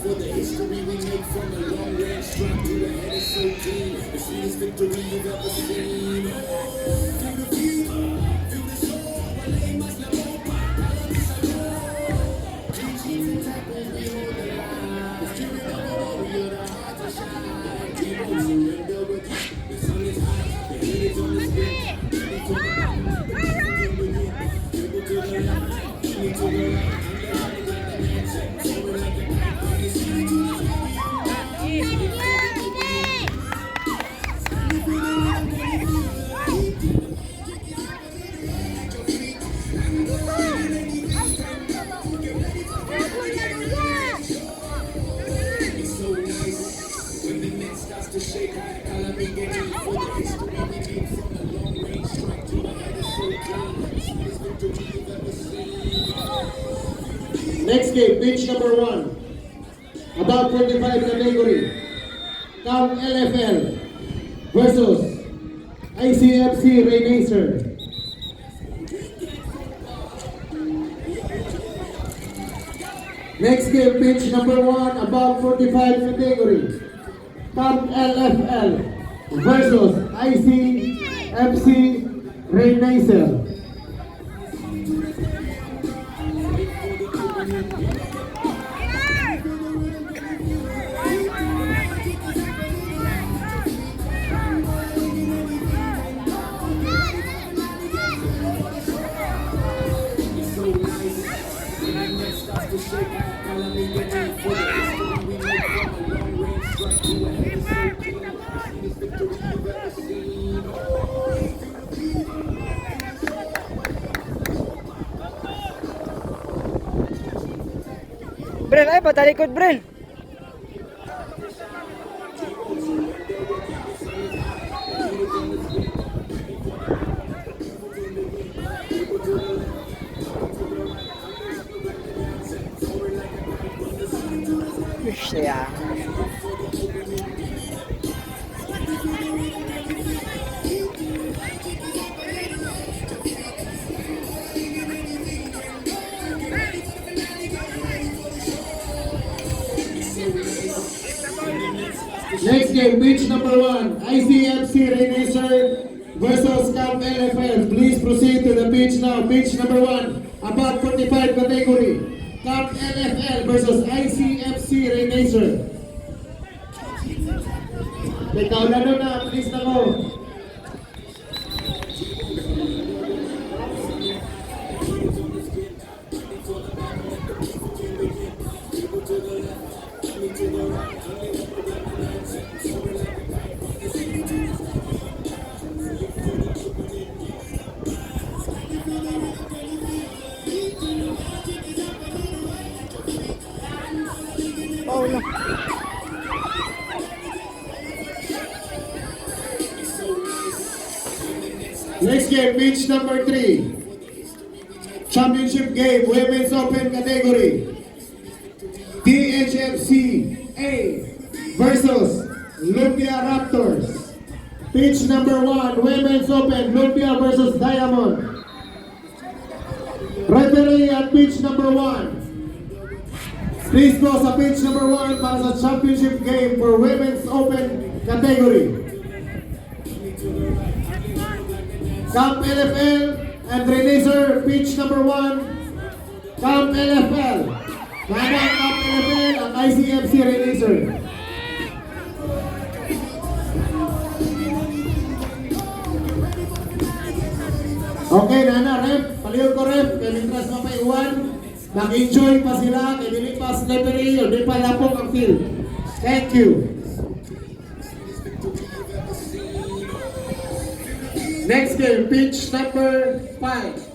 For the history we make from a long range strap to the head is so clean. The sweetest victory you've ever seen. Feel the feel, feel the soul. Wala mas na mo pa, alam mo sa mo. Cheese and tacos, we hold the line. Keep it up, you're the heart to shine. Keep on surrender with you. The sun is hot, the heat is on the spin. Ready to the top, dribble to the left, give me to the right. Next game, pitch number 1. About 45 category. Camp LFL versus ICFC Renacer. Next game, pitch number 1. About 45 category. Camp LFL versus ICFC Renacer. Brel, ay patalikod Brel. Siya. Next game, pitch number 1. ICFC Renacer versus Camp LFL. Please proceed to the pitch now. Pitch number 1. About 45 category. Camp LFL versus ICFC Renacer. Ikaw na doon na. Please na ko. Oh no. Next game, pitch number 3. Championship game, Women's Open category. DHFC A versus Lumpia Raptors. Pitch number 1, Women's Open, Lumpia versus Diamond. Referee at pitch number 1. Please go sa pitch number 1 para sa championship game for Women's Open category. Camp LFL and Renacer, pitch number 1. Camp LFL. Kaya Camp LFL at ICFC Renacer. Okay, nana, rep. Palihog ko rep. Kaya mientras mapaiwan, nag-enjoy pa sila. Kaya dili pa slippery o di pa lapok ang field. Thank you. Next game, pitch number 5.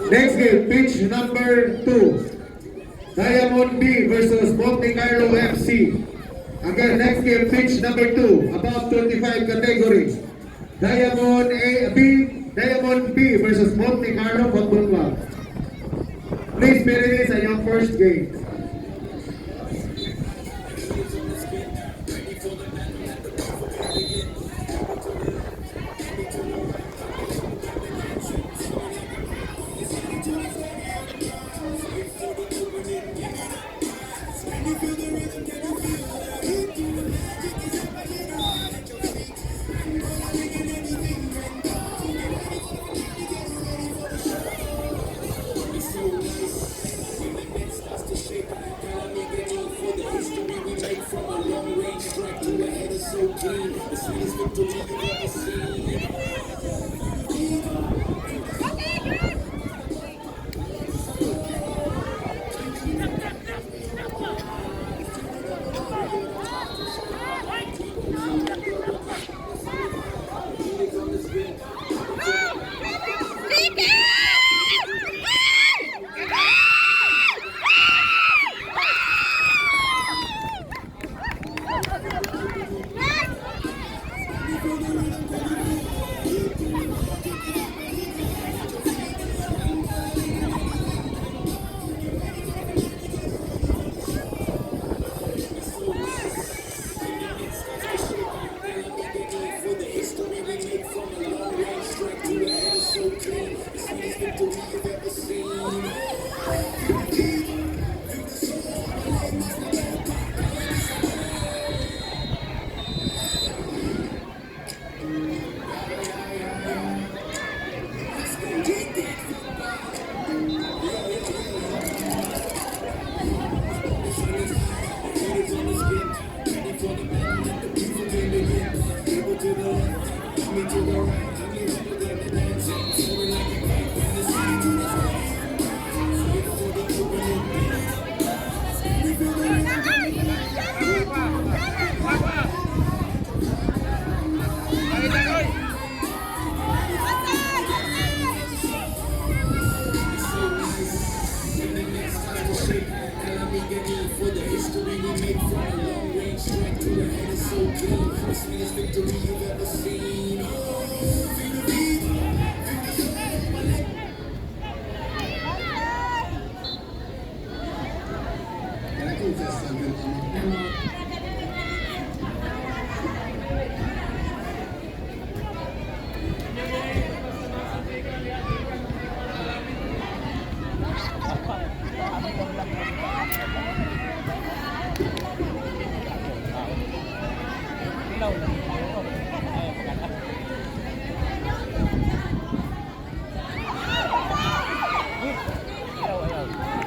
Next game, pitch number 2. Diamond B versus Monte Carlo FC. Again, next game, pitch number 2, above 25 category. Diamond B versus Monte Carlo Football Club. Please be ready sa iyong first game.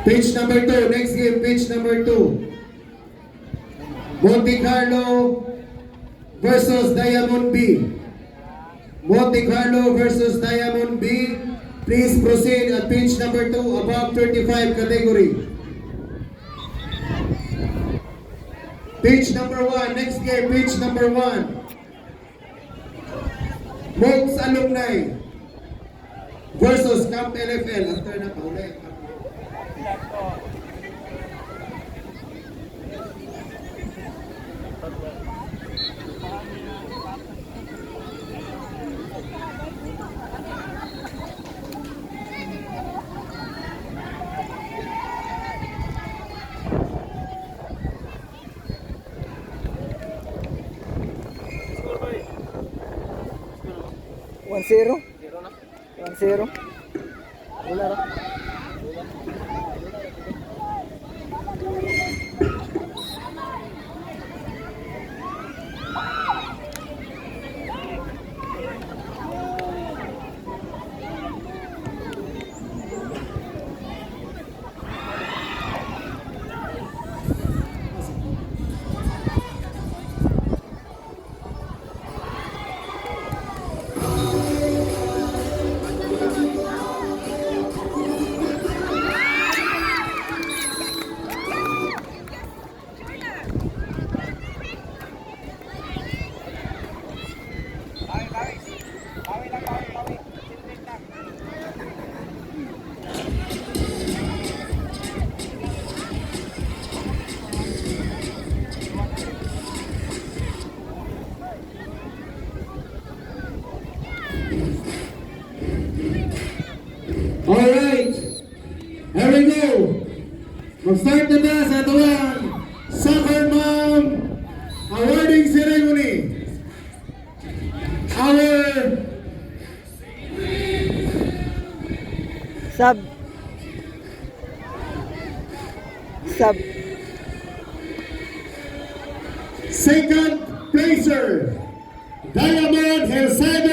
Pitch number 2, next game, pitch number 2. Monte Carlo versus Diamond B. Monte Carlo versus Diamond B. Please proceed at pitch number 2, above 35 category. Pitch number 1, next game, pitch number 1. Monks Alumni versus Camp LFL. After na paulit. One zero. 1-0. Alright, here we go. Mag-start na na sa tuwang Soccer Mom awarding ceremony. Our Sub. second placer, Diamond Hellseven.